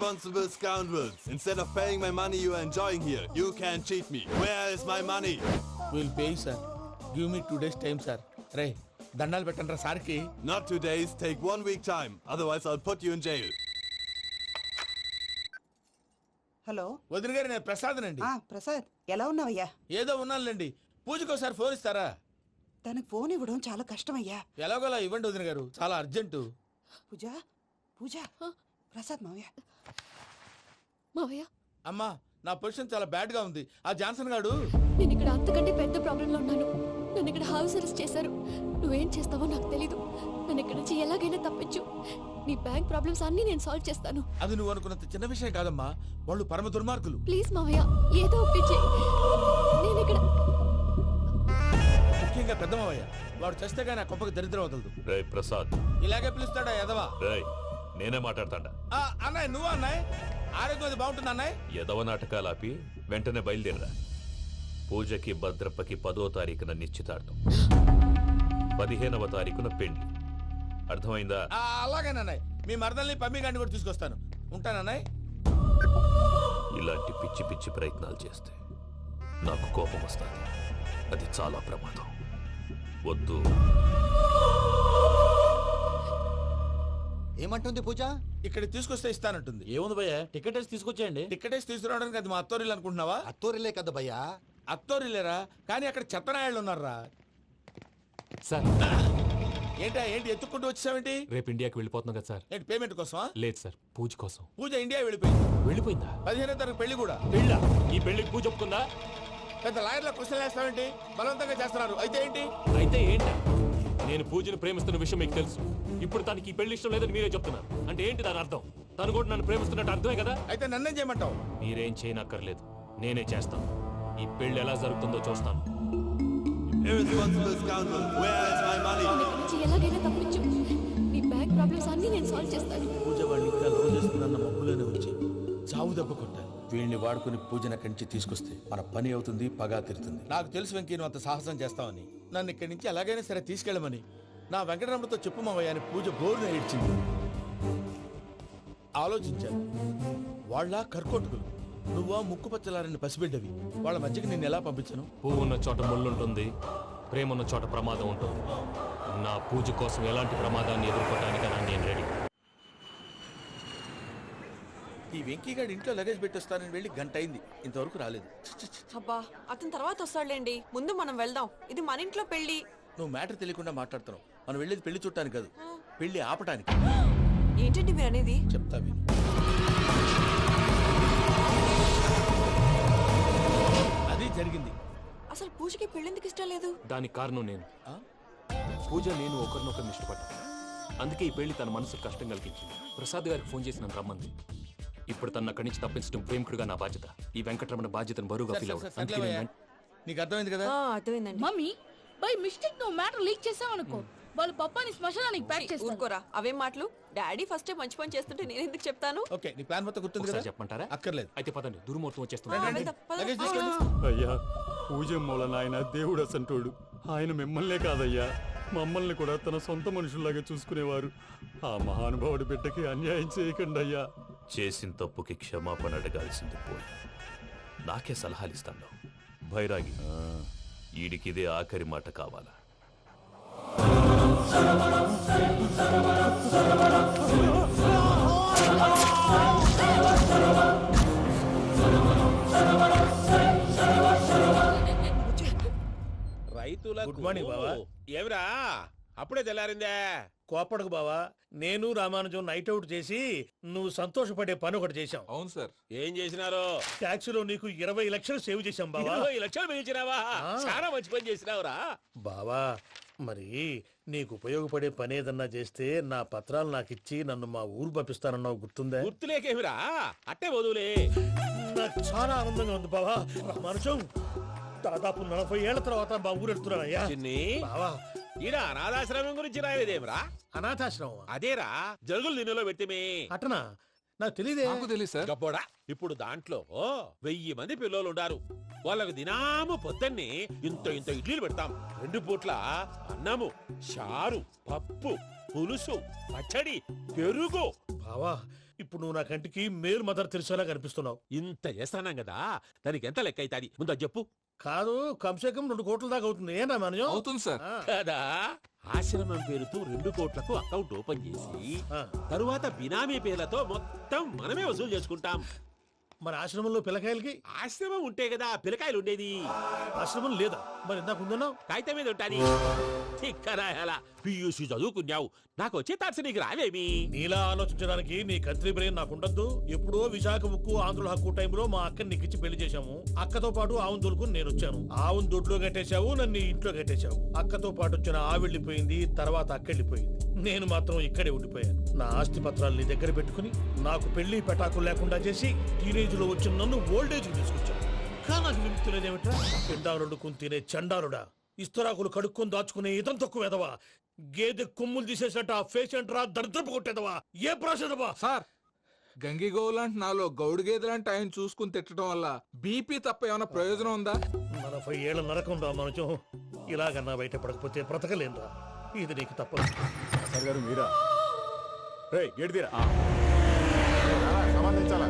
Irresponsible scoundrels. Instead of paying my money you are enjoying here, you can cheat me. Where is my money? We'll pay, sir. Give me 2 days time, sir. Ray, దండాలు పెట్టండి రా సార్కి. Not 2 days, take 1 week time. Otherwise I'll put you in jail. Hello వదిన గారు, నేను ప్రసాదనండి. ప్రసాద్ ఎలా ఉన్నావయ్యా? ఏదో ఉన్నానులేండి. పూజకి ఒకసారి ఫోన్ ఇస్తారా? తనకు ఫోన్ ఇవ్వడం చాలా కష్టమయ్యా. ఎలాగోలా ఇవ్వండి వదిన గారు, చాలా అర్జెంటు. పూజ పూజ ప్రసాద్ మావయ్య. మావయ్య, అమ్మా, నా పొజిషన్ చాలా బ్యాడ్ గా ఉంది. ఆ జాన్సన్ గాడు నేను ఇక్కడ అంతకంటే పెద్ద ప్రాబ్లంలో ఉన్నాను. నన్ను ఇక్కడ హౌస్ అరెస్ట్ చేశారు. నువ్వేం చేస్తావో నాకు తెలీదు. నన్ను ఇక్కడ నుంచి ఎలాగైనా తప్పించు. నీ బ్యాంక్ ప్రాబ్లమ్స్ అన్ని నేను సాల్వ్ చేస్తాను. అది నువ్వు అనుకున్నంత చిన్న విషయం కాదమ్మా. వాళ్ళు పరమ దుర్మార్గులు. ప్లీజ్ మావయ్య, ఏదో ఒకటి చెయ్యి. నేను ఇక్కడ ముఖ్యంగా పెద్దమావయ్య, వాడు చేస్తే గానీ ఆ కొంపకి దరిద్రం వదలదు. రేయ్ ప్రసాద్, ఇలాగే పిలుస్తాడా ఎదవా? రేయ్ నేనే మాట్లాడతాడా? అన్నయ్య, నువ్వు అన్నయ్య, ఆరోగ్యం అది బాగుంటుంది అన్నయ్య. ఎదవ నాటకాలు ఆపి వెంటనే బయలుదేరరా. పూజకి భద్రప్పకి 10వ తారీఖున నిశ్చితార్థం, 15వ తారీఖున పెళ్లి. అర్థమైందా? అలాగేనన్నయ్య. మీ మరదల్ని పమ్మి గాండి కూడా తీసుకొస్తాను. ఉంటానన్నయ్య. ఇలాంటి పిచ్చి పిచ్చి ప్రయత్నాలు చేస్తే నాకు కోపం వస్తుంది. అది చాలా ప్రమాదం. వద్దు. ఏమంటుంది పూజ? ఇక్కడ తీసుకొస్తే ఇస్తానంటుంది. ఏముంది భయ్య, టికెట్ వేసి తీసుకొచ్చేయండి. టికెట్ వేసి తీసుకురావడానికి అది మా అత్తోరిల్లు అనుకుంటున్నావా? అత్తూరిలే కదా భయ్యా. అత్తోరిల్లేరా, కానీ అక్కడ చెత్తనాయాళ్ళు ఉన్నారా. సార్, ఏంటి ఎత్తుక్కుంటూ వచ్చావేంటి? రేపు ఇండియాకి వెళ్ళిపోతున్నాం కదా సార్. ఏంటి పేమెంట్ కోసమా? లేదు సార్, పూజ కోసం. పూజ ఇండియా వెళ్ళిపోయింది. వెళ్ళిపోయిందా? 15వ తారీఖు పెళ్లి కూడా. పెళ్ళా? ఈ పెళ్లికి పూజ ఒప్పుకుందా? పెద్ద లాయర్ల క్వశ్చన్ వేస్తావేంటి? బలవంతంగా చేస్తున్నారు. అయితే ఏంటి? అయితే ఏంటి? నేను పూజను ప్రేమిస్తున్న విషయం మీకు తెలుసు. ఇప్పుడు తనకి ఈ పెళ్లి ఇష్టం లేదని మీరే చెప్తున్నారు. అంటే ఏంటి దాని అర్థం? తను కూడా నన్ను ప్రేమిస్తున్నట్టు అర్థమే కదా. అయితే నన్నేం చేయమంటావు? మీరేం చేయనక్కర్లేదు, నేనే చేస్తాను. ఈ పెళ్లి ఎలా జరుగుతుందో చూస్తాను. Irresponsible scoundrel. Where is my money? నన్ను ఇక్కడ నుంచి ఎలాగైనా తప్పించు. నీ బ్యాంక్ ప్రాబ్లమ్స్ అన్ని నేను సాల్వ్ చేస్తాను. పూజ వాడిని ఇంకా లవ్ చేస్తుందన్న మబ్బులోనే ఉంచి చావు దెబ్బ కొట్టాలి. వీళ్ళని వాడుకుని పూజన కంచి తీసుకొస్తే మన పని అవుతుంది, పగా తిరుతుంది. నాకు తెలుసు వెంకీ, నువ్వు అంత సాహసం చేస్తావని. నన్ను ఇక్కడి నుంచి ఎలాగైనా సరే తీసుకెళ్ళమని నా వెంకటరమణతో చెప్పు మావయ్య అని పూజ బోరున ఏడ్చింది. ఆలోచించాను. వాళ్ళ కర్కోటకులు, నువ్వా ముక్కుపచ్చలారని పసిబిడ్డవి. వాళ్ళ మధ్యకి నేను ఎలా పంపించను? పువ్వు ఉన్న చోట ముళ్ళుంటుంది, ప్రేమ ఉన్న చోట ప్రమాదం ఉంటుంది. నా పూజ కోసం ఎలాంటి ప్రమాదాన్ని ఎదుర్కోవడానికైనా నేను రెడీ. ఈ వెంకీగాడు ఇంట్లో లగేజ్ పెట్టొస్తానని వెళ్ళి గంట అయింది, ఇంతవరకు రాలేదు. అబ్బా, అతని తర్వాత వస్తాడులేండి. ముందు మనం వెళ్దాం. ఇది మన ఇంట్లో పెళ్లి. నువ్వు మ్యాటర్ తెలియకుండా మాట్లాడుతున్నావు. మనం వెళ్ళేది పెళ్లి చుట్టానికి కాదు, పెళ్లి ఆపటానికి. ఏంటండి మీరు అనేది? చెప్తా విను. అది జరిగింది. అసలు పూజకి పెళ్ళెందుకు ఇష్టం లేదు? దానికి కారణం నేను. పూజ నేను ఒకరినొకరిని ఇష్టపడ్డా. అందుకే ఈ పెళ్లి తన మనసుకు కష్టం కలిగించింది. ప్రసాద్ గారికి ఫోన్ చేసి నన్ను రమ్మంది. ఇప్పుడు తన అక్కడి నుంచి తప్పించడం ప్రేమికుడుగా నా బాధ్యత. ఈ వెంకటరమణ బాధ్యతను బరువుగా ఫీల్ అవుతుంది. నీకు అర్థమైంది కదా? అర్థమైందండి. మమ్మీ, బై మిస్టేక్ నువ్వు మ్యాటర్ లీక్ చేసావనుకో, వాళ్ళు పప్పాని శ్మశానానికి ప్యాక్ చేస్తారు. ఊరుకోరా, అవేం మాటలు. డాడీ ఫస్ట్ మంచి పని చేస్తుంటే నేను ఎందుకు చెప్తాను? ఓకే, నీ ప్లాన్ మొత్తం గుర్తుంది కదా? చెప్పమంటారా? అక్కర్లేదు. అయితే పదండి, దుర్ముహూర్తం వచ్చేస్తుంది. వెళ్దాం, పద. లగేజ్ తీసుకోండి. అయ్యా, పూజ మూలన ఆయన దేవుడు అసంటోడు. ఆయన మిమ్మల్నే కాదయ్యా, మమ్మల్ని కూడా తన సొంత మనుషుల్లాగా చూసుకునేవారు. ఆ మహానుభావుడి బిడ్డకి అన్యాయం చేయకండి అయ్యా. చేసిన తప్పుకి క్షమాపణ అడగాల్సింది పోయి నాకే సలహాలు ఇస్తాను. భైరాగి, ఈడికిదే ఆఖరి మాట కావాలా? రైతుల గుడ్ మార్నింగ్ బావా. ఏమిరా అప్పుడే తెల్లారిందే? కోపడకు బావా, నేను రామానుజం నైట్ అవుట్ చేసి నువ్వు సంతోషపడే పని ఒకటి చేశాం. అవును సార్. ఏం చేసినారు? ట్యాక్సీలో నీకు 20 లక్షలు సేవ్ చేశాం బావా. 20 లక్షలు మిగిల్చినావా? చాలా మంచి పని చేసినావురా బావా. మరి నీకు ఉపయోగపడే పని ఏదన్నా చేస్తే నా పత్రాలు నాకు ఇచ్చి నన్ను మా ఊరు పంపిస్తానన్నావు, గుర్తుందా? గుర్తులేకేమిరా, అట్టే వదులే. నాకు చాలా ఆనందంగా ఉంది బావా. రామానుజం, దాదాపు 40 ఏళ్ల తర్వాత మా ఊరు వెళ్తున్నానయ్యా. బావా, ఈడ అనాథాశ్రమం గురించి రాయలేదేమిరా? అనాథాశ్రమం అదేరా, జరుగులు దీనిలో పెట్టిమే. అటనా? నాకు తెలియదే. గబ్బోడా, ఇప్పుడు దాంట్లో 1000 మంది పిల్లలు ఉండారు. వాళ్ళకు దినాము పొద్దున్నే ఇంత ఇంత ఇడ్లీలు పెడతాం. 2 పూట్ల అన్నము, చారు, పప్పు, పులుసు పచ్చడి పెరుగు. బావా ఇప్పుడు నువ్వు నా కంటికి మేరు మదర్ తెరిసేలా కనిపిస్తున్నావు. ఇంత చేస్తానం కదా, దానికి ఎంత లెక్క అవుతుంది ముందు అది చెప్పు. కాదు కంసే కం 2 కోట్ల దాకా అవుతుంది. ఏనా మనం అవుతుంది సార్. కదా ఆశ్రమం పేరుతో 2 కోట్లకు అకౌంట్ ఓపెన్ చేసి తరువాత బినామీ పేర్లతో మొత్తం మనమే వసూలు చేసుకుంటాం. మరి ఆశ్రమంలో పిల్లకాయలకి? ఆశ్రమం ఉంటే కదా పిల్లకాయలు ఉండేది. ఆశ్రమం లేదా? మరి ఇందాక ఉందన్నావు. కాగితం మీద ఉంటాది. తిక్కరాయాల పియూసీ చదువుకున్నావు, నాకు వచ్చే తాట్స్ నీకు రావేమి? నీలా ఆలోచించడానికి నీ కత్రి బ్రెయిన్ నాకు ఉండద్దు. ఎప్పుడో విశాఖ ఉక్కు ఆంధ్రుల హక్కు టైంలో మా అక్కని నీకిచ్చి పెళ్లి చేశాము. అక్కతో పాటు ఆవును దొడుకుని నేను వచ్చాను. ఆవును దొడ్లో కట్టేశావు, నన్ను ఇంట్లో కట్టేశావు. అక్కతో పాటు వచ్చిన ఆవిళ్ళిపోయింది, తర్వాత అక్కెళ్ళిపోయింది. నేను మాత్రం ఇక్కడే ఉండిపోయాను. నా ఆస్తి పత్రాలు నీ దగ్గర పెట్టుకుని నాకు పెళ్లి పెటాకులు లేకుండా చేసి టీనేజ్ లో వచ్చిన నన్ను ఓల్డేజ్ తీసుకొచ్చాను. కానీ నాకు విముక్తి లేదేమిట్రా? పిండారుడుకుని తినే చండారుడా, ఇస్తరాకులు కడుక్కొని దాచుకునే ఇతం తక్కువ ఎదవా, గేదె కొమ్ములు తీసేసట పేషెంట్ రా దరిద్రపు కొట్టేదవా, ఏ ప్రాసెదవా? సార్ గంగిగోవు లాంటి నాలో గౌడు గేదె లాంటి ఆయన చూసుకుని తిట్టడం వల్ల బీపీ తప్ప ఏమైనా ప్రయోజనం ఉందా? 40 ఏళ్ల నరకం రా మనచం. ఇలాగన్నా బయట పడకపోతే బ్రతకలేనురా. ఇది నీకు తప్పదు. సార్ గారు మీరా? గేట్ తీరా. సంబంధించాలా?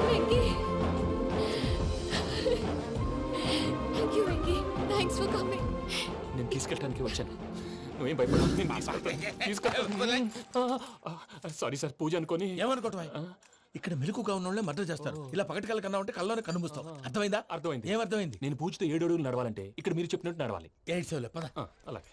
Venky thank you Venky, thanks for coming. నేను తీసుకెళ్ళడానికి వచ్చాను, నువ్వేం భయపడవు. నేను తీసుకెళ్తాను. సారీ సార్, పూజ అనుకొని. ఏమనుకోవటం? ఇక్కడ మెలకుగా ఉన్న వాళ్ళే మర్డర్ చేస్తారు. ఇలా పగటి కళ్ళ కన్నా ఉంటే కళ్ళలోనే కనుమూస్తావు. అర్థమైందా? అర్థమైంది. ఏమర్థమైంది? నేను పూజతో 7 అడుగులు నడవాలంటే ఇక్కడ మీరు చెప్పినట్టు నడవాలి. 8 సేవలే పద. అలాగే.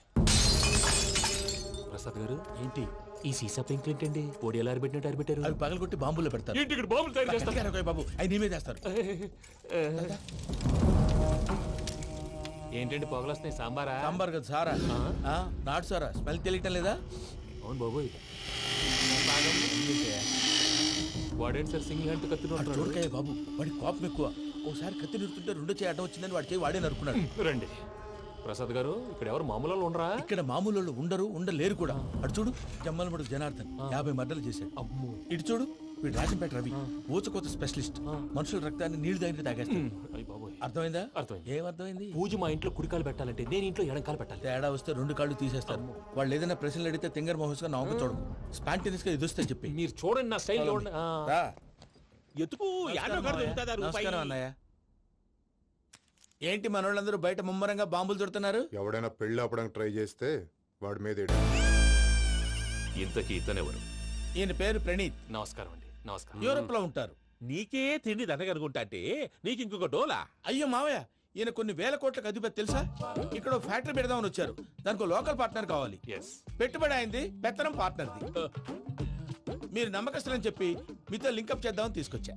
ప్రసాద్ గారు ఏంటి ఈ సీసా పెంకులు ఏంటండి? పొడి ఎలా అరబెట్టినట్టు అరబెట్టారు? అవి పగలగొట్టి బాంబుల్లో పెడతారు. ఏంటి ఇక్కడ బాంబులు తయారు చేస్తారు? గట్టిగా బాబు, అవి నీ మీద వేస్తారు. ఏంటండి పొగలొస్తున్నాయి? సాంబారా? సాంబార్ కదా సారా. నాటు సారా. స్మెల్ తెలియటం లేదా? అవును బాబోయ్. వాడేంటి సార్ సింగిల్ హ్యాండ్ కత్తి చూడకాయ బాబు, వాడి కోపం ఎక్కువ. ఓసారి కత్తి నిరుతుంటే 2 చేయి అడ్డం వచ్చిందని వాడి చేయి వాడే నరుకున్నాడు. రండి ప్రసాద్ గారు, ఇక్కడ ఎవరు మామూలు వాళ్ళు ఉండరా? ఇక్కడ మామూలు వాళ్ళు ఉండరు, ఉండలేరు కూడా. అటు చూడు, జమ్మలమడు జనార్దన్ 50 మర్డర్లు చేశాడు. అమ్మో. ఇటు చూడు, వీడు రాజంపేట రవి ఊచకోత స్పెషలిస్ట్. మనుషుల రక్తాన్ని నీళ్లు దగ్గర తాగేస్తాడు. అర్థమైందా? అర్థమైంది. ఏమర్థమైంది? పూజ మా ఇంట్లో కుడికాలు పెట్టాలంటే నేను ఇంట్లో ఎడంకాలు పెట్టాలి. తేడా వస్తే 2 కాళ్ళు తీసేస్తారు. వాళ్ళు ఏదైనా ప్రశ్నలు అడిగితే తింగర్ మహోస్ గా నవ్వు చూడకు. స్పాంటినియస్ గా ఎదుస్తా చెప్పి. మీరు చూడండి నా స్టైల్. ఎతుకు యాడో కాడ దొరుకుతుందా రూపాయి? నమస్కారం అన్నయ్య. ఏంటి మనోళ్ళందరూ బయట ముమ్మరంగా బాంబులు దొరుకుతున్నారు? ఎవడైనా పెళ్లి ఆపడానికి ట్రై చేస్తే వాడి మీద ఇంతకీ ఇతనెవరు? ఈయన పేరు ప్రణీత్. నమస్కారం అండి. నమస్కారం. యూరోప్ లో ఉంటారు. నీకే తిండి దండగనుకుంటా అంటే నీకు ఇంకొక డోలా? అయ్యో మావయ్య, ఈయన కొన్ని వేల కోట్లకు అధిపతి తెలుసా? ఇక్కడ ఫ్యాక్టరీ పెడదామని వచ్చారు. దానికి లోకల్ పార్ట్నర్ కావాలి. పెట్టుబడి అయింది, పెత్తనం పార్ట్నర్ది. మీరు నమ్మకస్తులని చెప్పి మీతో లింకప్ చేద్దామని తీసుకొచ్చా.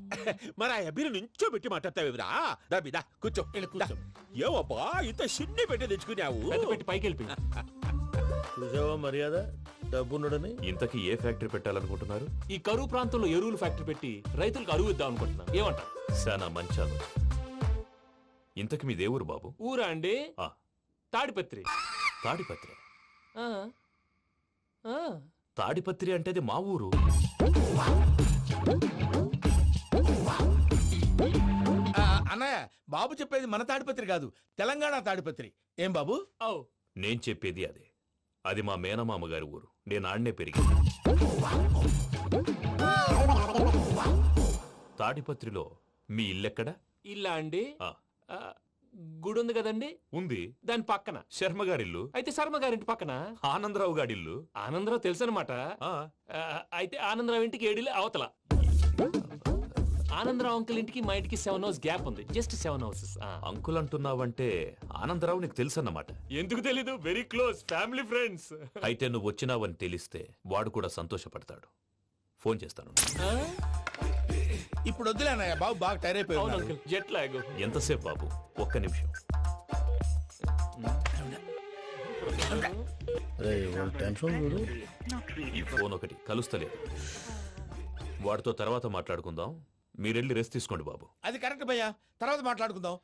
మరి ఆ అబ్బిని నుంచో పెట్టి మాట్లాడతావేమిరా? దాబిదా కూర్చో. ఏవబ్బా ఇంత చిన్ని పెట్టి తెచ్చుకున్నావు? పెట్టి పైకి వెళ్ళి చూసావా మర్యాద, డబ్బున్నడని. ఇంతకీ ఏ ఫ్యాక్టరీ పెట్టాలనుకుంటున్నారు? ఈ కరువు ప్రాంతంలో ఎరువులు ఫ్యాక్టరీ పెట్టి రైతులకు అరువు ఇద్దాం అనుకుంటున్నాను. ఏమంటారు? శానా మంచాలు. ఇంతకి మీ దేవురు బాబు? ఊరా అండి? తాడిపత్రి. తాడిపత్రి? తాడిపత్రి అంటే అది మా ఊరు. అన్నయ్య, బాబు చెప్పేది మన తాడిపత్రి కాదు, తెలంగాణ తాడిపత్రి. ఏం బాబు? నేను చెప్పేది అదే. అది మా మేనమామ గారి ఊరు. నేను ఆడనే పెరిగింది. తాడిపత్రిలో మీ ఇల్లెక్కడ? ఇల్లా అండి? గుడి ఉంది కదండి? ఉంది. దాని పక్కన శర్మ గారిల్లు. అయితే శర్మ గారింటి పక్కన ఆనందరావు గారిల్లు. ఆనందరావు తెలుసు అనమాట. అయితే ఆనందరావు ఇంటికి 7 అవతల. ఆనందరావు అంకుల్ ఇంటికి మా ఇంటికి 7 hours గ్యాప్ ఉంది. Just 7 hours. అంకుల్ అంటున్నావంటే ఆనందరావు నీకు తెలుసు అన్నమాట. ఎందుకు తెలీదు? Very close family friends. అయితే నువ్వు వచ్చినావని తెలిస్తే వాడు కూడా సంతోషపడతాడు. ఫోన్ చేస్తాను. ఇప్పుడు వద్దులే అన్నయ్య, బాబు బాగా టైర్ అయిపోయాడు. Jet lag. ఎంతసేపు బాబు? ఒక్క నిమిషం. ఈ ఫోన్ ఒకటి కలుస్తలేదు. వాడితో తర్వాత మాట్లాడుకుందాం. మీరెళ్ళి రెస్ట్ తీసుకోండి బాబు. అది కరెక్ట్ భయ్యా, తర్వాత మాట్లాడుకుందాం.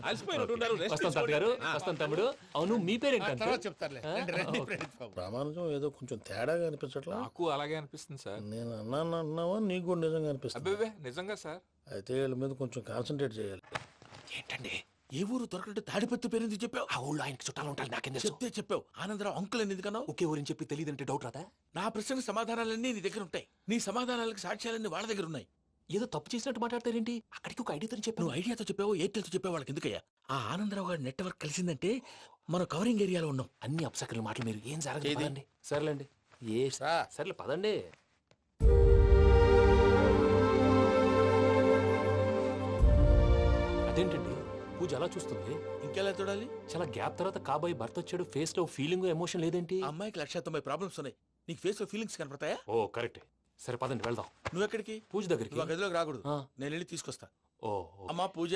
అలసిపోయినట్టున్నారు వస్తాం తాత గారు, వస్తాం తమ్ముడు. అవును మీ పేరేంటి అంకుల్? తర్వాత చెప్తారులే. రండి, రండి, ప్రణీత్ బాబు. ప్రామాణికం ఏదో కొంచెం తేడాగా అనిపించట్లా. నాకు అలాగే అనిపిస్తుంది సార్. నేను అన్నావా నీకు కూడా నిజంగా అనిపిస్తుంది? అబ్బే నిజంగా సార్. అయితే వీళ్ళ మీద కొంచెం కాన్సన్ట్రేట్ చేయాలి. ఏంటండి ఏ ఊరు దొరకట్టు తాడిపత్రి పేరు ఎందుకు చెప్పావు? ఆ ఊళ్ళో ఆయనకి చుట్టాలు ఉంటారు, నాకేం తెలుసు? చెప్తే చెప్పావు. ఆనందరావు అంకుల్ అని ఎందుకన్నావు? ఒకే ఊరిని చెప్పి తెలియదంటే డౌట్ రాదా? నా ప్రశ్నకు సమాధానాలన్నీ నీ దగ్గర ఉంటాయి. నీ సమాధానాలకు సాక్ష్యాలన్నీ వాళ్ళ దగ్గర ఉన్నాయి. ఏదో తప్పు చేసినట్టు మాట్లాడతారేంటి? అక్కడికి ఒక ఐడియాతో చెప్పాను. నువ్వు ఐడియాతో చెప్పావు, ఎయిర్టెల్తో చెప్పావు, వాళ్ళకి ఎందుకయ్యా? ఆ ఆనందరావు గారి నెట్వర్క్ కలిసిందంటే మనం కవరింగ్ ఏరియాలో ఉన్నాం. అన్ని అప్సకర్ల మాటలు మీరు ఏం జరగదండి. సర్లేండి, సర్లే పదండి. అదేంటండి పూజ అలా చూస్తుంది? ఇంకెలా చూడాలి? చాలా గ్యాప్ తర్వాత కాబోయే భర్త వచ్చాడు, ఫేస్ లో ఫీలింగ్ ఎమోషన్ లేదేంటి? ఆ అమ్మాయికి 190 ప్రాబ్లమ్స్ ఉన్నాయి. నీకు ఫేస్ లో ఫీలింగ్స్ కనపడతాయా? ఓ కరెక్ట్. సరే పదండి వెళ్దాం. నువ్వు ఎక్కడికి? పూజ దగ్గరికి. నువ్వు ఆ గదిలోకి రాకూడదు, నేను వెళ్ళి తీసుకొస్తా. ఓ అమ్మా పూజ,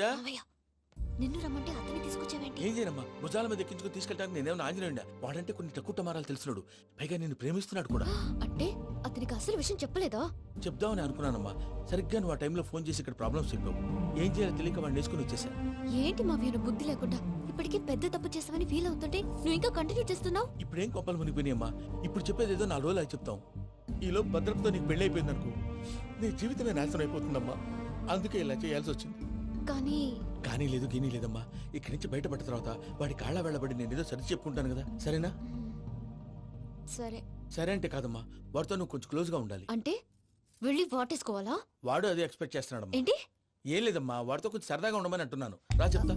నిన్ను రమ్మంటే అతన్ని తీసుకొచ్చావేంటి? ఏం చేయనమ్మా, భుజాల మీద ఎక్కించుకుని తీసుకెళ్ళడానికి నేనేమన్నా ఆంజనేయుడా? వాడంటే కొన్ని తక్కువ టమారాలు తెలిసినాడు, పైగా నేను ప్రేమిస్తున్నాడు కూడా. అంటే అతనికి అసలు విషయం చెప్పలేదా? చెప్దామని అనుకున్నానమ్మా, సరిగ్గా నువ్వు ఆ టైంలో ఫోన్ చేసి ఇక్కడ ప్రాబ్లమ్స్ చెప్పావు. ఏం చేయాలో తెలియక వాడిని వేసుకుని వచ్చేసా. ఏంటి మా వీరు బుద్ధి లేకుండా ఇప్పటికీ పెద్ద తప్పు చేసావని ఫీల్ అవుతుంటే నువ్వు ఇంకా కంటిన్యూ చేస్తున్నావు? ఇప్పుడేం కొప్పలు మునిగిపోయినాయమ్మా, ఇప్పుడు చెప్పేది ఏదో 4 రోజులు చెప్తాం. ఈలోపు భద్రతతో నీకు పెళ్లి అయిపోయింది అనుకో, నీ జీవితమే నాశనం అయిపోతుందమ్మా. అందుకే ఇలా చేయాల్సి వచ్చింది. కానీ లేదు గీనీ లేదమ్మా. ఇక్కడి నుంచి బయటపడ్డ తర్వాత వాడి కాళ్ళ వెళ్ళబడి నేను ఏదో సరి చెప్పుకుంటాను కదా, సరేనా? సరే సరే అంటే కాదమ్మా, వాడితో నువ్వు కొంచెం క్లోజ్ గా ఉండాలి. అంటే వెళ్ళి వాటేసుకోవాలా? వాడు అదే ఎక్స్పెక్ట్ చేస్తున్నాడమ్మా. ఏంటి? ఏం లేదమ్మా, వాడితో కొంచెం సరదాగా ఉండమని అంటున్నాను. రా చెప్తా.